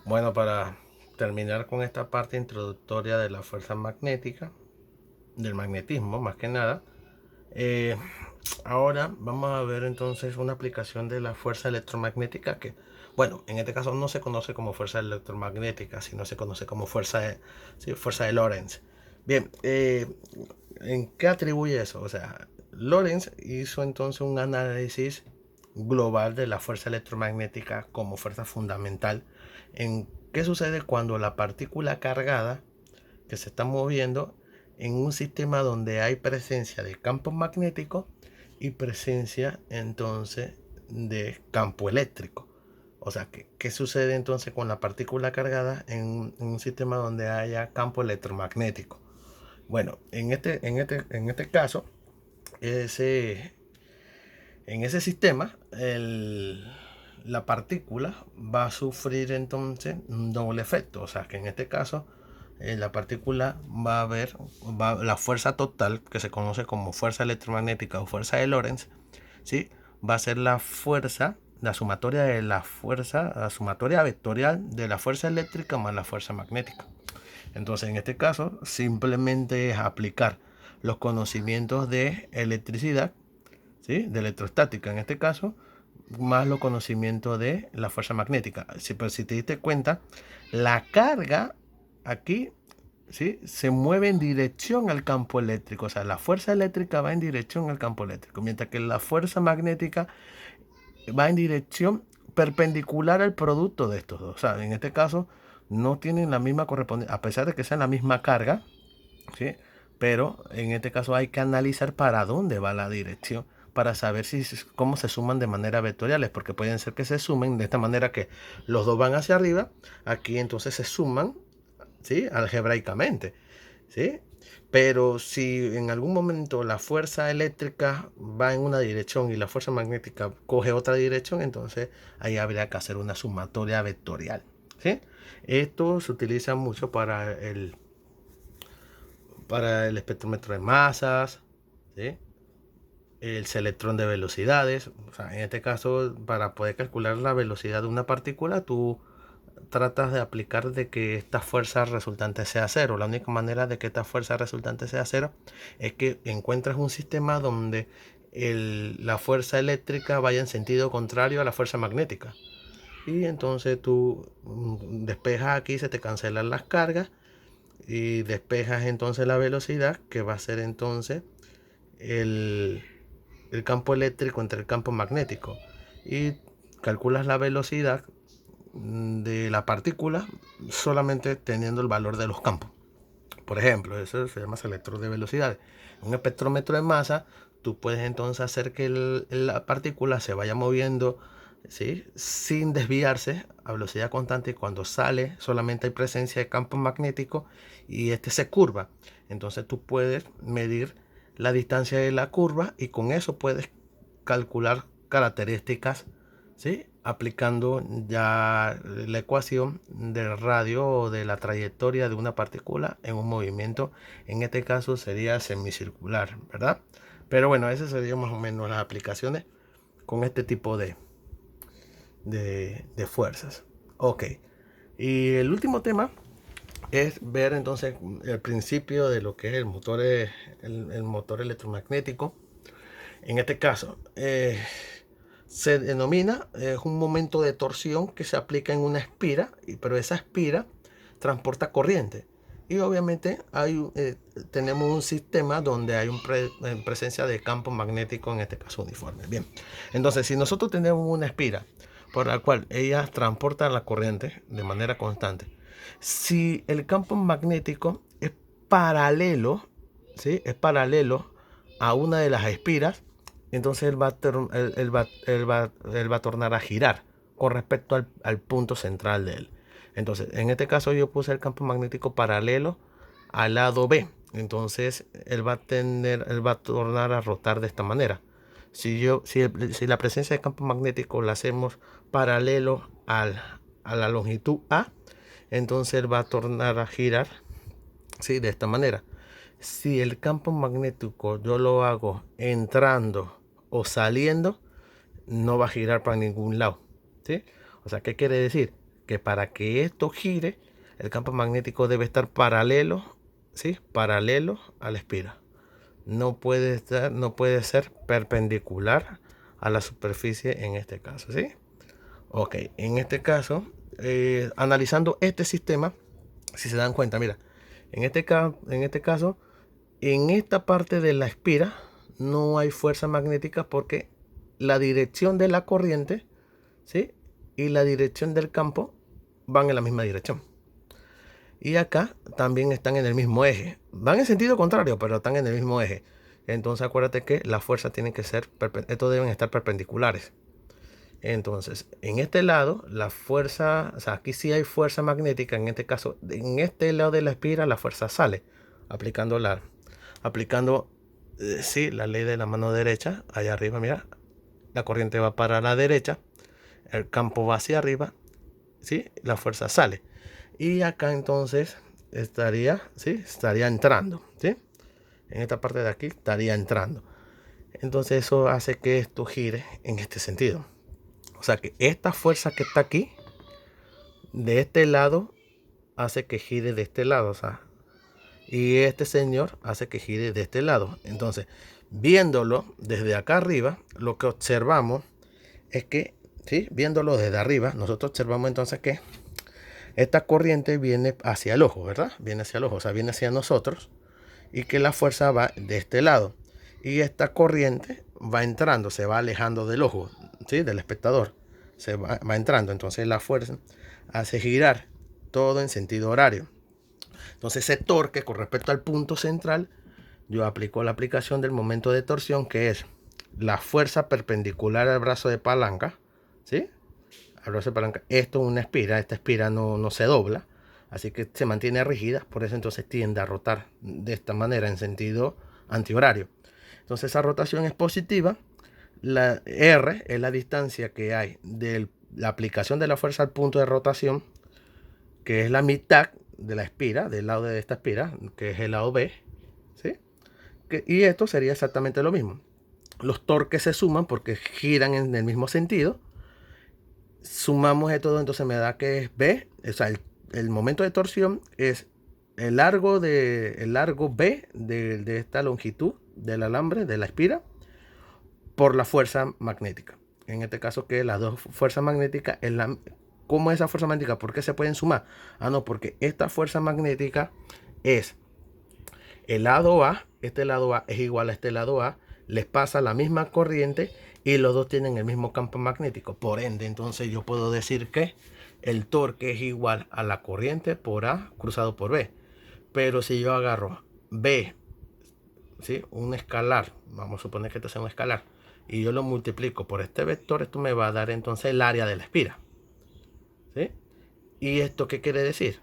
Bueno, para terminar con esta parte introductoria de la fuerza magnética, del magnetismo más que nada, eh, ahora vamos a ver entonces una aplicación de la fuerza electromagnética que, bueno, en este caso no se conoce como fuerza electromagnética, sino se conoce como sí, fuerza de Lorentz. Bien, ¿en qué atribuye eso? O sea, Lorentz hizo entonces un análisis global de la fuerza electromagnética como fuerza fundamental en qué sucede cuando la partícula cargada que se está moviendo en un sistema donde hay presencia de campo magnético y presencia entonces de campo eléctrico. O sea, ¿qué sucede entonces con la partícula cargada en un sistema donde haya campo electromagnético? Bueno, en este caso, ese, en ese sistema, la partícula va a sufrir entonces un doble efecto. O sea, que en este caso, la partícula va a ver la fuerza total, que se conoce como fuerza electromagnética o fuerza de Lorentz, ¿sí? Va a ser la fuerza, la sumatoria vectorial de la fuerza eléctrica más la fuerza magnética. Entonces, en este caso, simplemente es aplicar los conocimientos de electricidad, ¿sí? De electrostática en este caso, más los conocimientos de la fuerza magnética. Pero si te diste cuenta, la carga aquí, ¿sí? Se mueve en dirección al campo eléctrico. O sea, la fuerza eléctrica va en dirección al campo eléctrico, mientras que la fuerza magnética va en dirección perpendicular al producto de estos dos. O sea, en este caso no tienen la misma correspondencia, a pesar de que sean la misma carga, ¿sí? Pero en este caso hay que analizar para dónde va la dirección para saber cómo se suman de manera vectoriales, porque pueden ser que se sumen de esta manera que los dos van hacia arriba, aquí entonces se suman, ¿sí? Algebraicamente, ¿sí? Pero si en algún momento la fuerza eléctrica va en una dirección y la fuerza magnética coge otra dirección, entonces ahí habría que hacer una sumatoria vectorial, ¿sí? Esto se utiliza mucho para el espectrómetro de masas, ¿sí? El selectrón de velocidades. O sea, en este caso, para poder calcular la velocidad de una partícula, tú tratas de aplicar de que esta fuerza resultante sea cero. La única manera de que esta fuerza resultante sea cero es que encuentres un sistema donde la fuerza eléctrica vaya en sentido contrario a la fuerza magnética. Y entonces tú despejas aquí, se te cancelan las cargas y despejas entonces la velocidad, que va a ser entonces el, el campo eléctrico entre el campo magnético. Y calculas la velocidad de la partícula solamente teniendo el valor de los campos. Por ejemplo, eso se llama selector de velocidades. Un espectrómetro de masa, tú puedes entonces hacer que la partícula se vaya moviendo, ¿sí? Sin desviarse a velocidad constante, y cuando sale solamente hay presencia de campo magnético y este se curva. Entonces tú puedes medir la distancia de la curva y con eso puedes calcular características, ¿sí? Aplicando ya la ecuación del radio o de la trayectoria de una partícula en un movimiento. En este caso sería semicircular, ¿verdad? Pero bueno, esas serían más o menos las aplicaciones con este tipo de fuerzas. Ok. Y el último tema es ver entonces el principio de lo que es el motor electromagnético. En este caso, se denomina, es un momento de torsión que se aplica en una espira, pero esa espira transporta corriente. Y obviamente tenemos un sistema donde hay presencia de campo magnético, en este caso uniforme. Bien, entonces si nosotros tenemos una espira por la cual ella transporta la corriente de manera constante, si el campo magnético es paralelo, ¿sí? Es paralelo a una de las espiras, entonces él va a tornar a girar con respecto al punto central de él. Entonces, en este caso yo puse el campo magnético paralelo al lado B. Entonces, él va a tornar a rotar de esta manera. Si la presencia de campo magnético la hacemos paralelo a la longitud A, entonces él va a tornar a girar, ¿sí? De esta manera. Si el campo magnético yo lo hago entrando o saliendo, no va a girar para ningún lado, ¿sí? O sea, ¿qué quiere decir? que para que esto gire, el campo magnético debe estar paralelo, ¿sí? Paralelo a la espira. No puede ser perpendicular a la superficie en este caso, ¿sí? Ok, en este caso, analizando este sistema, si se dan cuenta, mira, en este caso, en esta parte de la espira no hay fuerza magnética porque la dirección de la corriente, ¿sí? Y la dirección del campo van en la misma dirección. Y acá también están en el mismo eje. Van en sentido contrario, pero están en el mismo eje. Entonces acuérdate que las fuerzas tienen que ser, estos deben estar perpendiculares. Entonces, en este lado, la fuerza, o sea, aquí sí hay fuerza magnética. En este caso, en este lado de la espira, la fuerza sale. Aplicando sí, la ley de la mano derecha. Allá arriba, mira, la corriente va para la derecha. El campo va hacia arriba. ¿Sí? La fuerza sale. Y acá entonces estaría entrando, ¿sí? En esta parte de aquí estaría entrando. Entonces eso hace que esto gire en este sentido. O sea que esta fuerza que está aquí, de este lado, hace que gire de este lado. O sea, y este señor hace que gire de este lado. Entonces, viéndolo desde acá arriba, lo que observamos es que, ¿sí? Viéndolo desde arriba, nosotros observamos entonces que esta corriente viene hacia el ojo, ¿verdad? Viene hacia el ojo, o sea, viene hacia nosotros, y que la fuerza va de este lado. Y esta corriente va entrando, se va alejando del ojo, ¿sí? Del espectador. Va entrando, entonces la fuerza hace girar todo en sentido horario. Entonces ese torque con respecto al punto central, yo aplico la aplicación del momento de torsión, que es la fuerza perpendicular al brazo de palanca, ¿sí? Al brazo de palanca. Esto es una espira, esta espira no se dobla, así que se mantiene rígida, por eso entonces tiende a rotar de esta manera en sentido antihorario. Entonces esa rotación es positiva. La R es la distancia que hay de la aplicación de la fuerza al punto de rotación, que es la mitad de la espira, del lado de esta espira, que es el lado B, ¿sí? Y esto sería exactamente lo mismo. Los torques se suman porque giran en el mismo sentido. Sumamos esto, entonces me da que es B, o sea, el momento de torsión es el largo B de esta longitud del alambre, de la espira, por la fuerza magnética. En este caso, que las dos fuerzas magnéticas, ¿cómo es esa fuerza magnética? ¿Por qué se pueden sumar? No, porque esta fuerza magnética es el lado A, este lado A es igual a este lado A, les pasa la misma corriente y los dos tienen el mismo campo magnético. Por ende, entonces yo puedo decir que el torque es igual a la corriente por A cruzado por B. Pero si yo agarro B, ¿sí? Un escalar, vamos a suponer que esto sea un escalar, y yo lo multiplico por este vector, esto me va a dar entonces el área de la espira, ¿sí? ¿Y esto qué quiere decir?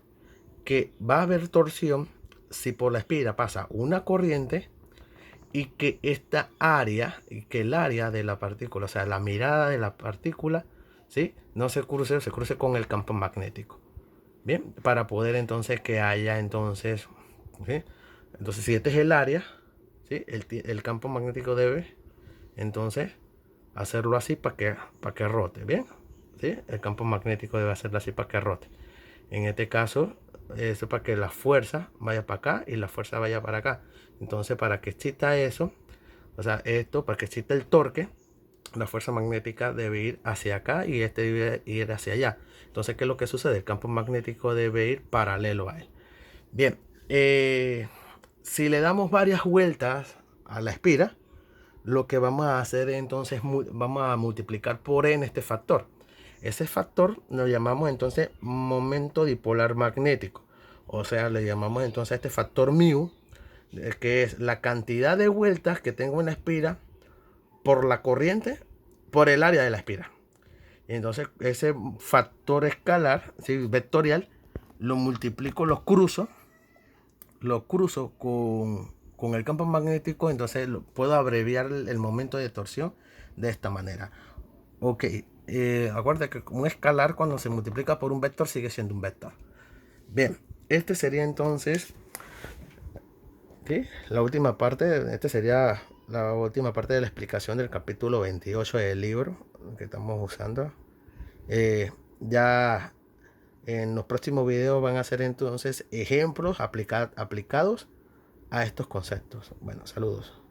Que va a haber torsión si por la espira pasa una corriente y que esta área, y que el área de la partícula, o sea, la mirada de la partícula, ¿sí? No se cruce con el campo magnético. Bien, para poder entonces que haya entonces, ¿sí? Entonces si este es el área, ¿sí? El campo magnético debe entonces hacerlo así para que rote, ¿bien? ¿Sí? El campo magnético debe hacerlo así para que rote. En este caso, es para que la fuerza vaya para acá y la fuerza vaya para acá. Entonces, para que exista eso, o sea, para que exista el torque, la fuerza magnética debe ir hacia acá y este debe ir hacia allá. Entonces, ¿qué es lo que sucede? El campo magnético debe ir paralelo a él. Bien, si le damos varias vueltas a la espira, lo que vamos a hacer entonces, vamos a multiplicar por n este factor. Ese factor lo llamamos entonces momento dipolar magnético. O sea, le llamamos entonces a este factor mu, que es la cantidad de vueltas que tengo en la espira por la corriente, por el área de la espira. Y entonces ese factor escalar, ¿sí? Vectorial, lo multiplico, lo cruzo con el campo magnético, entonces puedo abreviar el momento de torsión de esta manera. Ok, acuérdate que un escalar cuando se multiplica por un vector sigue siendo un vector. Bien, este sería entonces, ¿sí? La última parte, sería la última parte de la explicación del capítulo 28 del libro que estamos usando. Ya En los próximos videos van a ser entonces ejemplos aplicados a estos conceptos. Bueno, saludos.